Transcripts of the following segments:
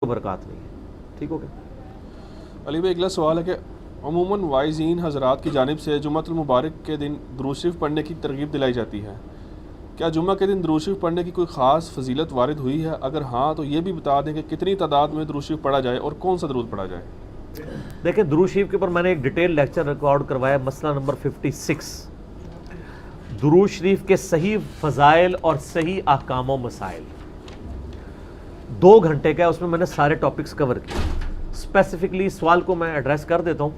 برکات نہیں ہے. ٹھیک ہو گیا. علی بھائی اگلا سوال ہے کہ عموماً وائزین حضرات کی جانب سے جمعۃ المبارک کے دن درود شریف پڑھنے کی ترغیب دلائی جاتی ہے. کیا جمعہ کے دن درود شریف پڑھنے کی کوئی خاص فضیلت وارد ہوئی ہے؟ اگر ہاں تو یہ بھی بتا دیں کہ کتنی تعداد میں درود شریف پڑھا جائے اور کون سا درود پڑھا جائے. دیکھیں درود شریف کے اوپر میں نے ایک ڈیٹیل لیکچر ریکارڈ کروایا، مسئلہ نمبر 56، درود شریف کے صحیح فضائل اور صحیح احکام و مسائل. 2 گھنٹے کا ہے، اس میں نے سارے ٹاپکس کور کیے. اسپیسیفکلی سوال کو میں ایڈریس کر دیتا ہوں.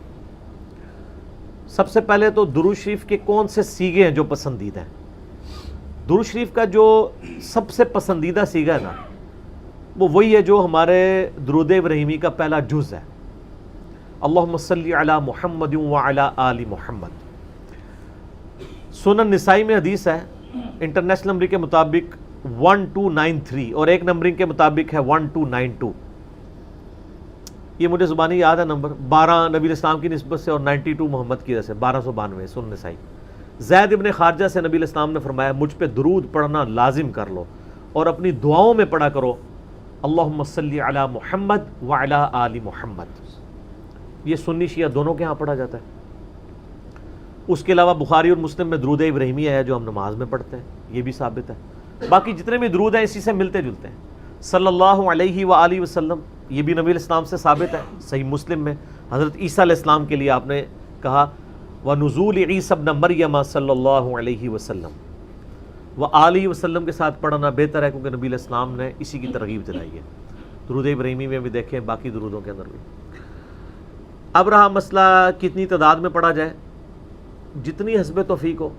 سب سے پہلے تو درود شریف کے کون سے سیغے ہیں جو پسندیدہ ہیں. درود شریف کا جو سب سے پسندیدہ سیغہ ہے نا، وہ وہی ہے جو ہمارے درود ابراہیمی کا پہلا جز ہے، اللہم صلی علی محمد وعلی آل محمد. سنن نسائی میں حدیث ہے، انٹرنیشنل نمبر کے مطابق 1293 اور ایک نمبرنگ کے مطابق ہے 1292. یہ مجھے زبانی یاد ہے نمبر، 12 نبی اسلام کی نسبت سے اور 92 محمد کی وجہ سے 1292 سنن نسائی. زید ابن خارجہ سے نبی اسلام نے فرمایا مجھ پہ درود پڑھنا لازم کر لو اور اپنی دعاؤں میں پڑھا کرو اللہم صلی علی محمد وعلی آل محمد. یہ سنی شیعہ دونوں کے ہاں پڑھا جاتا ہے. اس کے علاوہ بخاری اور مسلم میں درود ابراہیمی ہے جو ہم نماز میں پڑھتے ہیں، یہ بھی ثابت ہے. باقی جتنے بھی درود ہیں اسی سے ملتے جلتے ہیں. صلی اللہ علیہ وآلہ وسلم، یہ بھی نبی الاسلام سے ثابت ہے. صحیح مسلم میں حضرت عیسیٰ علیہ السلام کے لیے آپ نے کہا وَنُزُولِ عِیسَى ابْنَ مَرْيَمَ صلی اللہ علیہ وسلم، وآلہ وسلم کے ساتھ پڑھنا بہتر ہے کیونکہ نبی علیہ السلام نے اسی کی ترغیب دلائی ہے. درود ابراہیمی میں بھی دیکھیں، باقی درودوں کے اندر بھی. اب رہا مسئلہ کتنی تعداد میں پڑھا جائے، جتنی حسب توفیق ہو.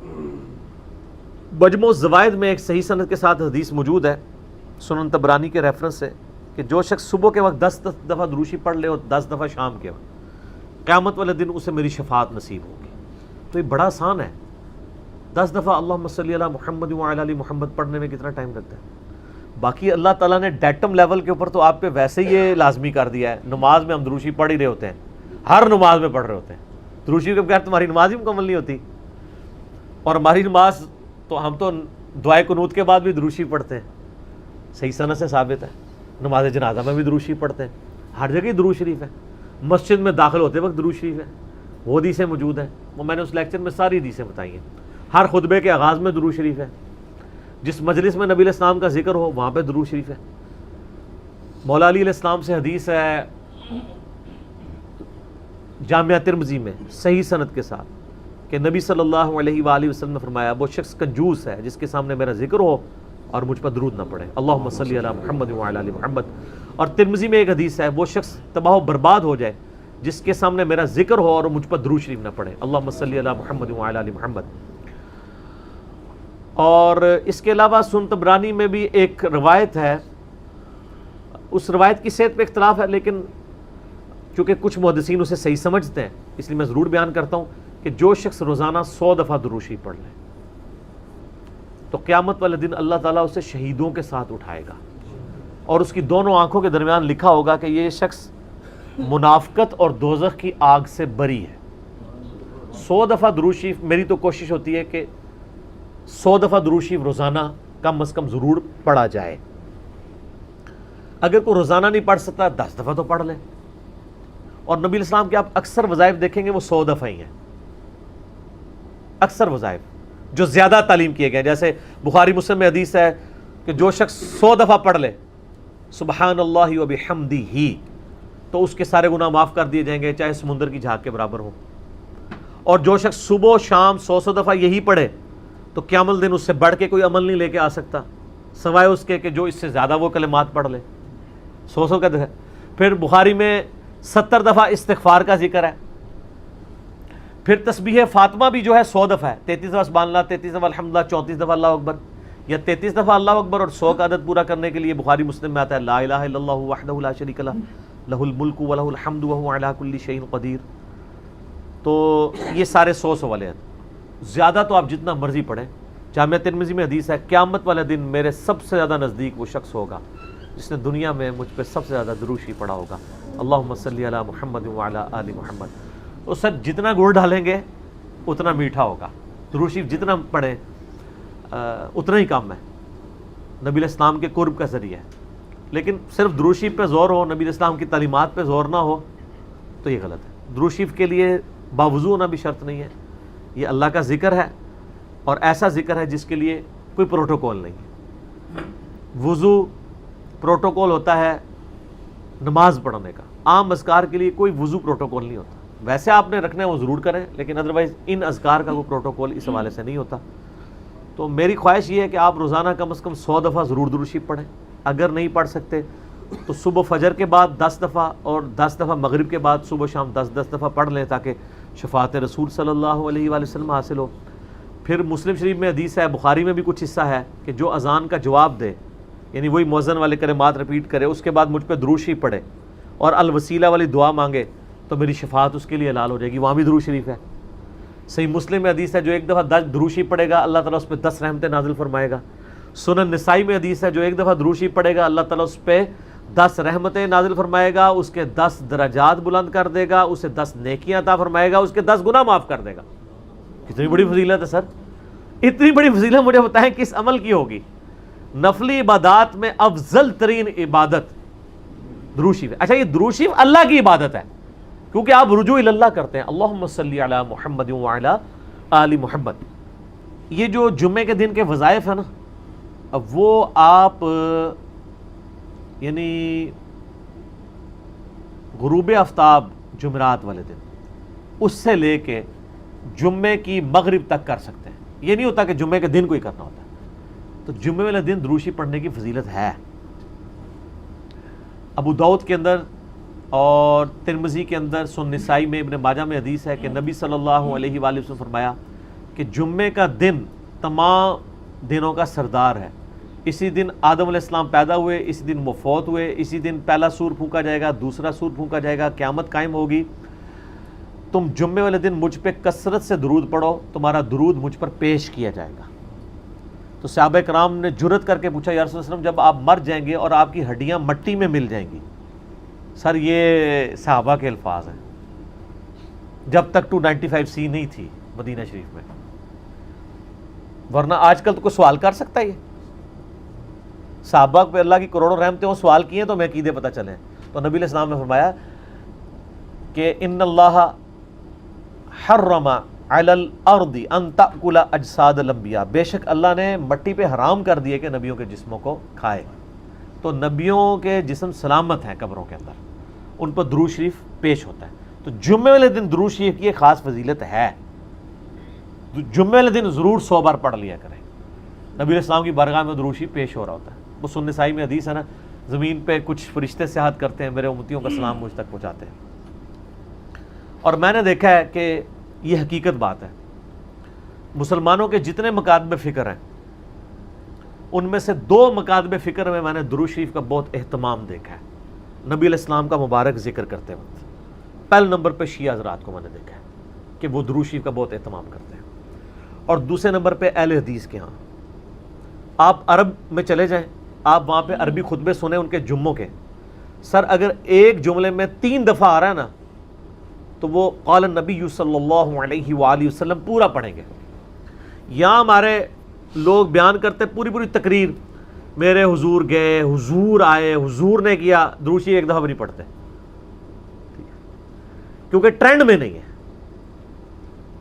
مجموع الزوائد میں ایک صحیح سند کے ساتھ حدیث موجود ہے سنن طبرانی کے ریفرنس سے کہ جو شخص صبح کے وقت 10 دفعہ درود شریف پڑھ لے اور 10 دفعہ شام کے وقت، قیامت والے دن اسے میری شفاعت نصیب ہوگی. تو یہ بڑا آسان ہے. 10 دفعہ اللہم صلی علی محمد وعلی آل محمد پڑھنے میں کتنا ٹائم لگتا ہے. باقی اللہ تعالیٰ نے ڈیٹم لیول کے اوپر تو آپ پہ ویسے ہی یہ لازمی کر دیا ہے. نماز میں ہم درود شریف پڑھ ہی رہے ہوتے ہیں، ہر نماز میں پڑھ رہے ہوتے ہیں. درود شریف کے بغیر تمہاری نماز ہی مکمل نہیں ہوتی. اور ہماری نماز تو ہم تو دعائے قنوت کے بعد بھی درود شریف پڑھتے ہیں، صحیح سند سے ثابت ہے. نماز جنازہ میں بھی درود شریف پڑھتے ہیں، ہر جگہ درود شریف ہے. مسجد میں داخل ہوتے وقت درود شریف ہے، وہ حدیثیں موجود ہیں، وہ میں نے اس لیکچر میں ساری حدیثیں بتائی ہیں. ہر خطبے کے آغاز میں درود شریف ہے. جس مجلس میں نبی علیہ السلام کا ذکر ہو وہاں پہ درود شریف ہے. مولا علی علیہ السلام سے حدیث ہے جامعہ ترمذی میں صحیح سند کے ساتھ کہ نبی صلی اللہ علیہ وآلہ وسلم نے فرمایا وہ شخص کنجوس ہے جس کے سامنے میرا ذکر ہو اور مجھ پر درود نہ پڑھے، اللہم صلی علی محمد وعلی آل محمد. اور ترمذی میں ایک حدیث ہے وہ شخص تباہ و برباد ہو جائے جس کے سامنے میرا ذکر ہو اور مجھ پر درود شریف نہ پڑھے، اللہم صلی علی محمد وعلی آل محمد. اور اس کے علاوہ سنن طبرانی میں بھی ایک روایت ہے، اس روایت کی صحت پہ اختلاف ہے لیکن چونکہ کچھ محدثین اسے صحیح سمجھتے ہیں اس لیے میں ضرور بیان کرتا ہوں کہ جو شخص روزانہ 100 دفعہ درود شریف پڑھ لے تو قیامت والے دن اللہ تعالیٰ اسے شہیدوں کے ساتھ اٹھائے گا اور اس کی دونوں آنکھوں کے درمیان لکھا ہوگا کہ یہ شخص منافقت اور دوزخ کی آگ سے بری ہے. 100 دفعہ درود شریف، میری تو کوشش ہوتی ہے کہ 100 دفعہ درود شریف روزانہ کم از کم ضرور پڑھا جائے. اگر کوئی روزانہ نہیں پڑھ سکتا 10 دفعہ تو پڑھ لے. اور نبی الاسلام کے آپ اکثر وظائف دیکھیں گے وہ 100 دفعہ ہی ہیں. اکثر وظائف جو زیادہ تعلیم کیے گئے، جیسے بخاری مسلم میں حدیث ہے کہ جو شخص 100 دفعہ پڑھ لے سبحان اللہ و بحمدہ تو اس کے سارے گناہ معاف کر دیے جائیں گے چاہے سمندر کی جھاگ کے برابر ہوں. اور جو شخص صبح و شام 100 دفعہ یہی پڑھے تو قیامت دن اس سے بڑھ کے کوئی عمل نہیں لے کے آ سکتا سوائے اس کے کہ جو اس سے زیادہ وہ کلمات پڑھ لے. 100 کا ہے. پھر بخاری میں 70 دفعہ استغفار کا ذکر ہے. پھر تسبیح فاطمہ بھی جو ہے 100 دفعہ ہے، 33 دفعہ سبحان اللہ، 33 دفعہ الحمدللہ، 34 دفعہ اللہ اکبر، یا 33 دفعہ اللہ اکبر اور 100 کا عدد پورا کرنے کے لیے بخاری مسلم میں آتا ہے لا الہ الا اللہ وحدہ لا شریک لہ لہ الملک ولہ الحمد وہو علی کل شیء قدیر. تو یہ سارے 100 والے ہیں. زیادہ تو آپ جتنا مرضی پڑھیں. جامعہ ترمذی میں حدیث ہے قیامت والے دن میرے سب سے زیادہ نزدیک وہ شخص ہوگا جس نے دنیا میں مجھ پہ سب سے زیادہ درود شریف پڑھا ہوگا، اللہم صلی علی محمد وعلی آل محمد. تو سر جتنا گڑ ڈالیں گے اتنا میٹھا ہوگا. درود شریف جتنا پڑھیں اتنا ہی کام ہے، نبی علیہ السلام کے قرب کا ذریعہ ہے. لیکن صرف درود شریف پہ زور ہو، نبی اسلام کی تعلیمات پہ زور نہ ہو تو یہ غلط ہے۔ درود شریف کے لیے باوضو ہونا بھی شرط نہیں ہے، یہ اللہ کا ذکر ہے اور ایسا ذکر ہے جس کے لیے کوئی پروٹوکول نہیں ہے۔ وضو پروٹوکول ہوتا ہے نماز پڑھنے کا، عام اذکار کے لیے کوئی وضو پروٹوکول نہیں ہوتا۔ ویسے آپ نے رکھنا ہے وہ ضرور کریں، لیکن ادروائز ان اذکار کا کوئی پروٹوکول اس حوالے سے نہیں ہوتا۔ تو میری خواہش یہ ہے کہ آپ روزانہ کم از کم 100 دفعہ ضرور درود شریف پڑھیں، اگر نہیں پڑھ سکتے تو صبح فجر کے بعد 10 دفعہ اور 10 دفعہ مغرب کے بعد صبح شام 10 دفعہ پڑھ لیں تاکہ شفاعت رسول صلی اللہ علیہ وآلہ وسلم حاصل ہو۔ پھر مسلم شریف میں حدیث ہے، بخاری میں بھی کچھ حصہ ہے کہ جو اذان کا جواب دے، یعنی وہی مؤذن والے کلمات رپیٹ کرے، اس کے بعد مجھ پہ درود شریف پڑھے اور الوسیلہ والی دعا مانگے تو میری شفاعت اس کے لیے حلال ہو جائے گی، وہاں بھی درود شریف ہے۔ صحیح مسلم میں حدیث ہے جو ایک دفعہ 10 درود شریف پڑھے گا اللہ تعالیٰ اس پہ 10 رحمتیں نازل فرمائے گا۔ سنن نسائی میں حدیث ہے جو ایک دفعہ درود شریف پڑھے گا اللہ تعالیٰ اس پہ 10 رحمتیں نازل فرمائے گا، اس کے 10 درجات بلند کر دے گا، اسے 10 نیکیاں عطا فرمائے گا، اس کے 10 گناہ معاف کر دے گا۔ کتنی بڑی فضیلت ہے سر، اتنی بڑی فضیلت مجھے بتائیں کس عمل کی ہوگی؟ نفلی عبادات میں افضل ترین عبادت درود شریف ہے۔ اچھا یہ درود شریف اللہ کی عبادت ہے کیونکہ آپ رجوع اللہ کرتے ہیں، اللہم صلی علی محمد وعلی آل محمد۔ یہ جو جمعے کے دن کے وظائف ہیں نا، اب وہ آپ یعنی غروب آفتاب جمعرات والے دن اس سے لے کے جمعے کی مغرب تک کر سکتے ہیں، یہ نہیں ہوتا کہ جمعے کے دن کو ہی کرنا ہوتا ہے۔ تو جمعے والے دن درود شریف پڑھنے کی فضیلت ہے۔ ابو داؤد کے اندر اور ترمذی کے اندر، سنن نسائی میں، ابن ماجہ میں حدیث ہے کہ نبی صلی اللہ علیہ وآلہ وسلم فرمایا کہ جمعے کا دن تمام دنوں کا سردار ہے۔ اسی دن آدم علیہ السلام پیدا ہوئے، اسی دن وہ فوت ہوئے، اسی دن پہلا سور پھونکا جائے گا، دوسرا سور پھونکا جائے گا، قیامت قائم ہوگی۔ تم جمعے والے دن مجھ پہ کثرت سے درود پڑھو، تمہارا درود مجھ پر پیش کیا جائے گا۔ تو صحابہ کرام نے جرت کر کے پوچھا یا رسول اللہ علیہ وسلم جب آپ مر جائیں گے اور آپ کی ہڈیاں مٹی میں مل جائیں گی؟ سر یہ صحابہ کے الفاظ ہیں، جب تک 295C نہیں تھی مدینہ شریف میں، ورنہ آج کل تو کوئی سوال کر سکتا ہے؟ یہ صحابہ پہ اللہ کی کروڑوں رحمتیں وہ سوال کیے تو میں عقیدے پتہ چلیں۔ تو نبی علیہ السلام نے فرمایا کہ ان اللہ حرم علی الارض ان تأکل اجساد الانبیاء، بے شک اللہ نے مٹی پہ حرام کر دیے کہ نبیوں کے جسموں کو کھائے۔ تو نبیوں کے جسم سلامت ہیں قبروں کے اندر، ان پر درود شریف پیش ہوتا ہے۔ تو جمعے والے دن درود شریف کی ایک خاص فضیلت ہے، جمعے والے دن ضرور 100 بار پڑھ لیا کریں۔ نبی علیہ السلام کی بارگاہ میں درود شریف پیش ہو رہا ہوتا ہے۔ وہ سنن نسائی میں حدیث ہے نا، زمین پہ کچھ فرشتے سیاحت کرتے ہیں، میرے امتیوں کا سلام مجھ تک پہنچاتے ہیں۔ اور میں نے دیکھا ہے کہ یہ حقیقت بات ہے، مسلمانوں کے جتنے مکاتب فکر ہیں ان میں سے 2 مکاتب فکر میں نے درود شریف کا بہت اہتمام دیکھا ہے۔ نبی علیہ السلام کا مبارک ذکر کرتے وقت پہلے نمبر پہ شیعہ حضرات کو میں نے دیکھا ہے کہ وہ درود شریف کا بہت اہتمام کرتے ہیں، اور دوسرے نمبر پہ اہل حدیث کے ہاں۔ آپ عرب میں چلے جائیں، آپ وہاں پہ عربی خطبے سنیں ان کے جمعوں کے، سر اگر ایک جملے میں 3 دفعہ آ رہا ہے نا تو وہ قال النبی صلی اللہ علیہ وآلہ وسلم پورا پڑھیں گے۔ یہاں ہمارے لوگ بیان کرتے پوری تقریر، میرے حضور گئے، حضور آئے، حضور نے کیا، درود شریف ایک دفعہ بھی نہیں پڑھتے کیونکہ ٹرینڈ میں نہیں ہے۔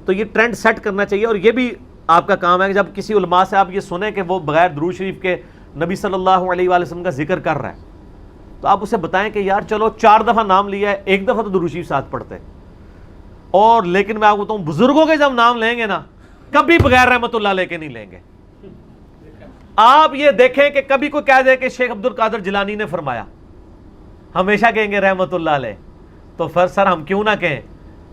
تو یہ ٹرینڈ سیٹ کرنا چاہیے، اور یہ بھی آپ کا کام ہے کہ جب کسی علماء سے آپ یہ سنیں کہ وہ بغیر درود شریف کے نبی صلی اللہ علیہ وآلہ وسلم کا ذکر کر رہا ہے تو آپ اسے بتائیں کہ یار چلو 4 دفعہ نام لیا ہے، 1 دفعہ تو درود شریف ساتھ پڑھتے ہیں۔ اور لیکن میں آپ کو بتاؤں بزرگوں کے جب نام لیں گے نا کبھی بغیر رحمت اللہ لے کے نہیں لیں گے۔ آپ یہ دیکھیں کہ کبھی کوئی کہہ دے کہ شیخ عبد القادر جیلانی نے فرمایا، ہمیشہ کہیں گے رحمت اللہ علیہ۔ تو پھر سر ہم کیوں نہ کہیں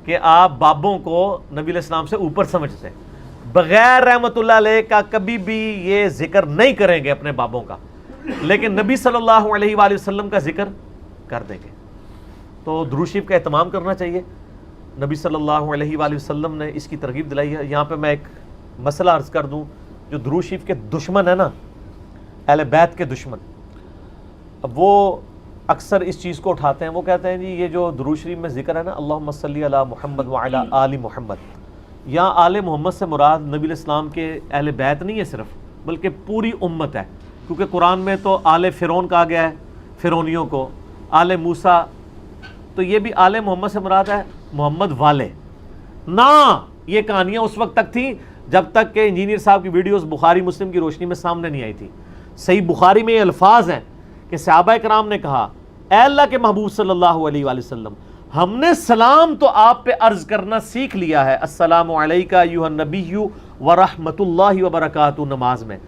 کہ آپ بابوں کو نبی علیہ السلام سے اوپر سمجھتے ہیں، بغیر رحمت اللہ علیہ کا کبھی بھی یہ ذکر نہیں کریں گے اپنے بابوں کا، لیکن نبی صلی اللہ علیہ وآلہ وسلم کا ذکر کر دیں گے۔ تو درود شریف کا اہتمام کرنا چاہیے۔ نبی صلی اللہ علیہ وآلہ وسلم نے اس کی ترغیب دلائی ہے۔ یہاں پہ میں ایک مسئلہ عرض کر دوں، جو درود شریف کے دشمن ہیں نا، اہل بیت کے دشمن، اب وہ اکثر اس چیز کو اٹھاتے ہیں، وہ کہتے ہیں جی یہ جو درود شریف میں ذکر ہے نا اللہم صلی علی محمد وعلی آل محمد، یہاں آل محمد سے مراد نبی علیہ السلام کے اہل بیت نہیں ہے صرف، بلکہ پوری امت ہے، کیونکہ قرآن میں تو آل فرعون کہا گیا ہے، فرعونیوں کو، آل موسیٰ، تو یہ بھی آل محمد سے مراد ہے محمد والے نہ. یہ کہانیاں اس وقت تک تھیں جب تک کہ انجینئر صاحب کی ویڈیوز بخاری مسلم کی روشنی میں سامنے نہیں آئی تھی. صحیح بخاری میں یہ الفاظ ہیں کہ صحابہ کرام نے کہا اے اللہ کے محبوب صلی اللہ علیہ وآلہ وسلم، ہم نے سلام تو آپ پہ عرض کرنا سیکھ لیا ہے، السلام علیکہ ایھا النبی ورحمۃ اللہ وبرکاتہ، نماز میں.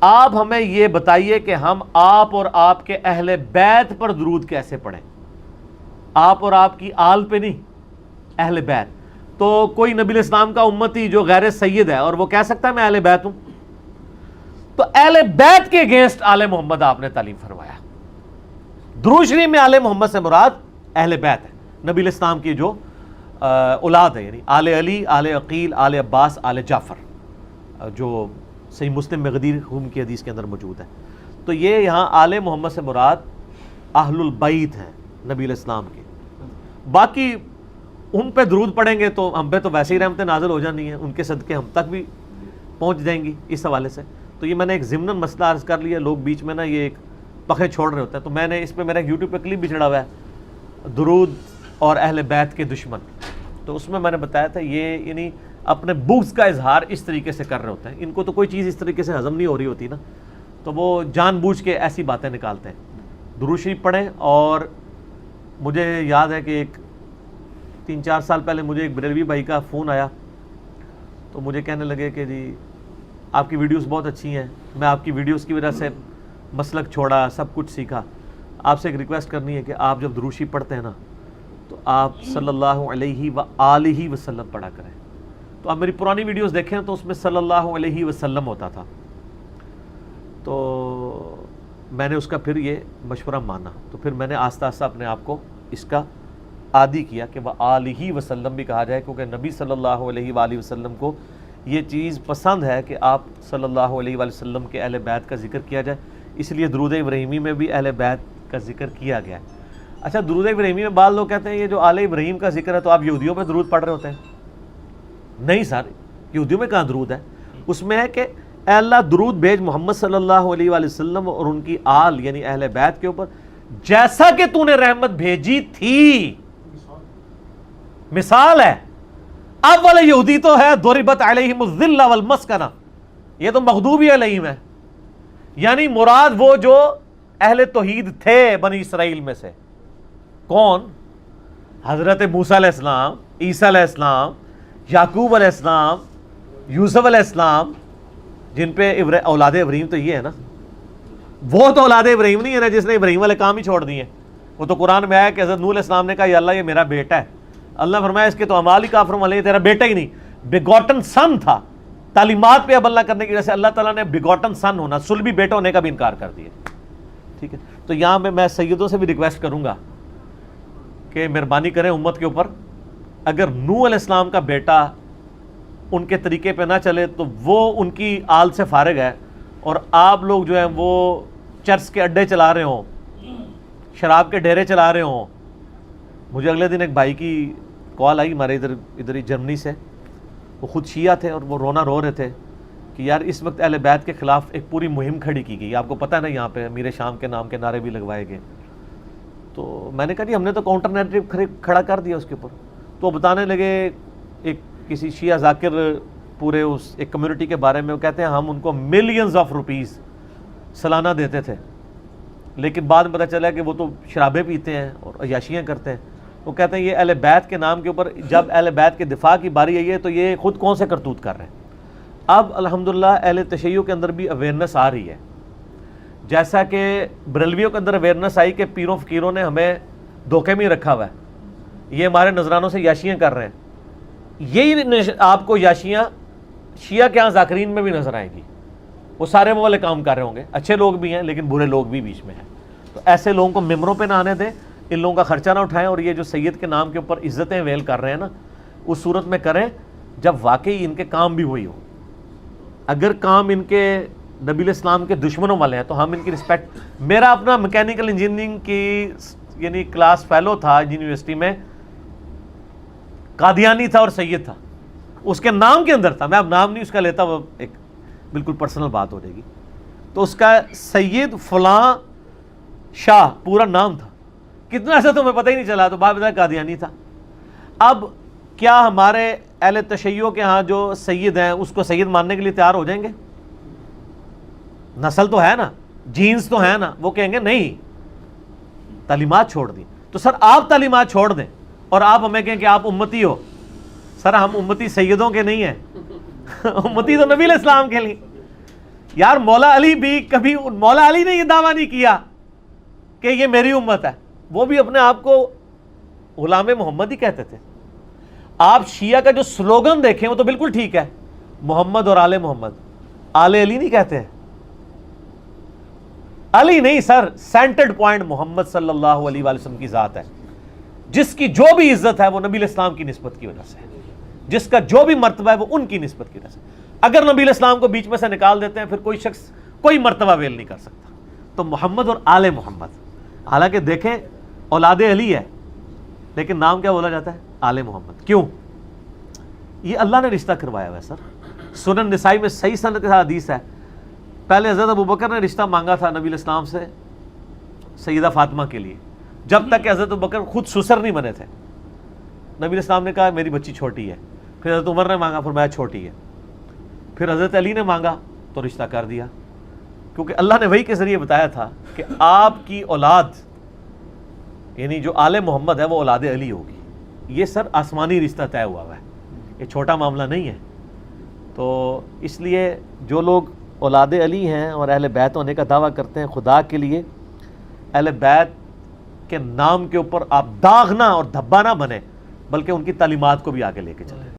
آپ ہمیں یہ بتائیے کہ ہم آپ اور آپ کے اہل بیت پر درود کیسے پڑھیں. آپ اور آپ کی آل پہ نہیں، اہل بیت. تو کوئی نبی علیہ السلام کا امتی جو غیر سید ہے اور وہ کہہ سکتا ہے میں اہل بیت ہوں؟ تو اہل بیت کے اگینسٹ آل محمد آپ نے تعلیم فرمایا. درود شریف میں آل محمد سے مراد اہل بیت ہے، نبی علیہ السلام کی جو اولاد ہے، یعنی آل علی، آل عقیل، آل عباس، آل جعفر، جو صحیح مسلم میں غدیر خون کی حدیث کے اندر موجود ہے. تو یہ یہاں آل محمد سے مراد اہل البیت ہیں نبی علیہ السلام کے. باقی ان پہ درود پڑھیں گے تو ہم پہ تو ویسے ہی رحمتیں نازل ہو جانی ہیں، ان کے صدقے ہم تک بھی پہنچ جائیں گی اس حوالے سے. تو یہ میں نے ایک ضمناً مسئلہ عرض کر لیا. لوگ بیچ میں نا یہ ایک پخے چھوڑ رہے ہوتے ہیں، تو میں نے اس پہ میرا یوٹیوب پہ کلپ بھی چڑھا ہوا ہے درود اور اہل بیت کے دشمن. تو اس میں نے بتایا تھا یہ یعنی اپنے بغض کا اظہار اس طریقے سے کر رہے ہوتے ہیں. ان کو تو کوئی چیز اس طریقے سے ہضم نہیں ہو رہی ہوتی نا، تو وہ جان بوجھ کے ایسی باتیں نکالتے ہیں. درود شریف پڑھیں. اور مجھے یاد ہے کہ 3-4 سال پہلے مجھے ایک بریلوی بھائی کا فون آیا، تو مجھے کہنے لگے کہ جی آپ کی ویڈیوز بہت اچھی ہیں، میں آپ کی ویڈیوز کی وجہ سے مسلک چھوڑا، سب کچھ سیکھا. آپ سے ایک ریکویسٹ کرنی ہے کہ آپ جب درود شریف پڑھتے ہیں نا تو آپ صلی اللہ علیہ وآلہ وسلم پڑھا کریں. تو آپ میری پرانی ویڈیوز دیکھیں تو اس میں صلی اللہ علیہ وسلم ہوتا تھا. تو میں نے اس کا پھر یہ مشورہ مانا، تو پھر میں نے آہستہ آہستہ اپنے آپ کو اس کا عادی کیا کہ وآلہ وسلم بھی کہا جائے، کیونکہ نبی صلی اللہ علیہ وآلہ وسلم کو یہ چیز پسند ہے کہ آپ صلی اللہ علیہ وآلہ وسلم کے اہل بیت کا ذکر کیا جائے. اس لیے درود ابراہیمی میں بھی اہل بیت کا ذکر کیا گیا ہے. اچھا، درود ابراہیمی میں بعض لوگ کہتے ہیں یہ جو آل ابراہیم کا ذکر ہے تو آپ یہودیوں پہ درود پڑھ رہے ہوتے ہیں. نہیں سر، یہودیوں میں کہاں درود ہے؟ اس میں ہے کہ اے اللہ درود بھیج محمد صلی اللہ علیہ وآلہ وسلم اور ان کی آل یعنی اہل بیت کے اوپر جیسا کہ تو نے رحمت بھیجی تھی. مثال ہے. اب والے یہودی تو ہے ضربت علیہم الذلہ والمسکنہ، یہ تو مغضوبی علیہم ہے، یعنی مراد وہ جو اہل توحید تھے بنی اسرائیل میں سے. کون؟ حضرت موسیٰ علیہ السلام، عیسیٰ علیہ السلام، یعقوب علیہ السلام، یوسف علیہ السلام، جن پہ اولاد ابراہیم تو یہ ہے نا. وہ تو اولاد ابراہیم نہیں ہے نا جس نے ابراہیم والے کام ہی چھوڑ دیے. وہ تو قرآن میں آیا کہ حضرت نوح علیہ السلام نے کہا یا اللہ یہ میرا بیٹا ہے. اللہ فرمایا اس کے تو اعمال ہی کافروں والے، تیرا بیٹا ہی نہیں، بیگوٹن سن تھا. تعلیمات پہ عمل نہ کرنے کی وجہ سے اللہ تعالیٰ نے بیگوٹن سن ہونا، صلبی بیٹا ہونے کا بھی انکار کر دیا. ٹھیک ہے، تو یہاں میں سیدوں سے بھی ریکویسٹ کروں گا کہ مہربانی کریں امت کے اوپر، اگر نوح علیہ السلام کا بیٹا ان کے طریقے پہ نہ چلے تو وہ ان کی آل سے فارغ ہے، اور آپ لوگ جو ہیں وہ چرس کے اڈے چلا رہے ہوں، شراب کے ڈھیرے چلا رہے ہوں. مجھے اگلے دن ایک بھائی کی کال آئی ہمارے ادھر ہی جرمنی سے. وہ خود شیعہ تھے اور وہ رو رہے تھے کہ یار اس وقت اہل بیت کے خلاف ایک پوری مہم کھڑی کی گئی. آپ کو پتہ ہے نا یہاں پہ امیر شام کے نام کے نعرے بھی لگوائے گئے. تو میں نے کہا جی ہم نے تو کاؤنٹر نیریٹو کھڑا کر دیا اس کے اوپر. تو وہ بتانے لگے ایک کسی شیعہ ذاکر پورے اس ایک کمیونٹی کے بارے میں، وہ کہتے ہیں ہم ان کو ملینز آف روپیز سالانہ دیتے تھے، لیکن بعد میں پتہ چلا کہ وہ تو شرابیں پیتے ہیں اور عیاشیاں کرتے ہیں. وہ کہتے ہیں یہ اہل بیت کے نام کے اوپر جب اہل بیت کے دفاع کی باری آئی ہے تو یہ خود کون سے کرتوت کر رہے ہیں. اب الحمدللہ اہل تشیع کے اندر بھی اویئرنیس آ رہی ہے، جیسا کہ بریلویوں کے اندر اویئرنیس آئی کہ پیروں فقیروں نے ہمیں دھوکے میں رکھا ہوا ہے، یہ ہمارے نذرانوں سے یاشیاں کر رہے ہیں. یہی آپ کو یاشیاں شیعہ کے ہاں ذاکرین میں بھی نظر آئیں گی. وہ سارے وہ والے کام کر رہے ہوں گے، اچھے لوگ بھی ہیں لیکن برے لوگ بھی بیچ میں ہیں. تو ایسے لوگوں کو ممبروں پہ نہ آنے دیں، ان لوگوں کا خرچہ نہ اٹھائیں، اور یہ جو سید کے نام کے اوپر عزتیں ویل کر رہے ہیں نا، اس صورت میں کریں جب واقعی ان کے کام بھی وہی ہوں. اگر کام ان کے نبی علیہ السلام کے دشمنوں والے ہیں تو ہم ان کی رسپیکٹ. میرا اپنا میکینیکل انجینئرنگ کی یعنی کلاس فیلو تھا یونیورسٹی میں، قادیانی تھا اور سید تھا، اس کے نام کے اندر تھا. میں اب نام نہیں اس کا لیتا، وہ ایک بالکل پرسنل بات ہو جائے گی. تو اس کا سید فلاں شاہ پورا نام تھا، کتنا ایسا تمہیں پتہ ہی نہیں چلا، تو باپ دادا قادیانی تھا۔ اب کیا ہمارے اہل تشیع کے ہاں جو سید ہیں اس کو سید ماننے کے لیے تیار ہو جائیں گے؟ نسل تو ہے نا، جینز تو ہے نا، وہ کہیں گے نہیں، تعلیمات چھوڑ دی۔ تو سر آپ تعلیمات چھوڑ دیں اور آپ ہمیں کہیں کہ آپ امتی ہو، سر ہم امتی سیدوں کے نہیں ہیں، امتی تو نبی علیہ السلام کے لیے۔ یار مولا علی بھی کبھی، مولا علی نے یہ دعویٰ نہیں کیا کہ یہ میری امت ہے، وہ بھی اپنے آپ کو غلام محمد ہی کہتے تھے۔ آپ شیعہ کا جو سلوگن دیکھیں وہ تو بالکل ٹھیک ہے، محمد اور آل محمد، آل علی نہیں کہتے ہیں، علی نہیں سر، سینٹرڈ پوائنٹ محمد صلی اللہ علیہ وآلہ وسلم کی ذات ہے، جس کی جو بھی عزت ہے وہ نبی علیہ السلام کی نسبت کی وجہ سے ہے، جس کا جو بھی مرتبہ ہے وہ ان کی نسبت کی وجہ سے۔ اگر نبی علیہ السلام کو بیچ میں سے نکال دیتے ہیں پھر کوئی شخص کوئی مرتبہ ویل نہیں کر سکتا۔ تو محمد اور آل محمد، حالانکہ دیکھیں اولاد علی ہے لیکن نام کیا بولا جاتا ہے؟ آل محمد۔ کیوں؟ یہ اللہ نے رشتہ کروایا ہوا ہے سر۔ سنن نسائی میں صحیح سند کے ساتھ حدیث ہے، پہلے حضرت ابوبکر نے رشتہ مانگا تھا نبی علیہ السلام سے سیدہ فاطمہ کے لیے، جب تک کہ حضرت ابوبکر خود سسر نہیں بنے تھے۔ نبی علیہ السلام نے کہا میری بچی چھوٹی ہے، پھر حضرت عمر نے مانگا، فرمایا چھوٹی ہے، پھر حضرت علی نے مانگا تو رشتہ کر دیا، کیونکہ اللہ نے وحی کے ذریعے بتایا تھا کہ آپ کی اولاد یعنی جو آل محمد ہے وہ اولاد علی ہوگی۔ یہ سر آسمانی رشتہ طے ہوا ہوا ہے، یہ چھوٹا معاملہ نہیں ہے۔ تو اس لیے جو لوگ اولاد علی ہیں اور اہل بیت ہونے کا دعویٰ کرتے ہیں، خدا کے لیے اہل بیت کے نام کے اوپر آپ داغ نہ اور دھبا نہ بنے، بلکہ ان کی تعلیمات کو بھی آگے لے کے چلیں۔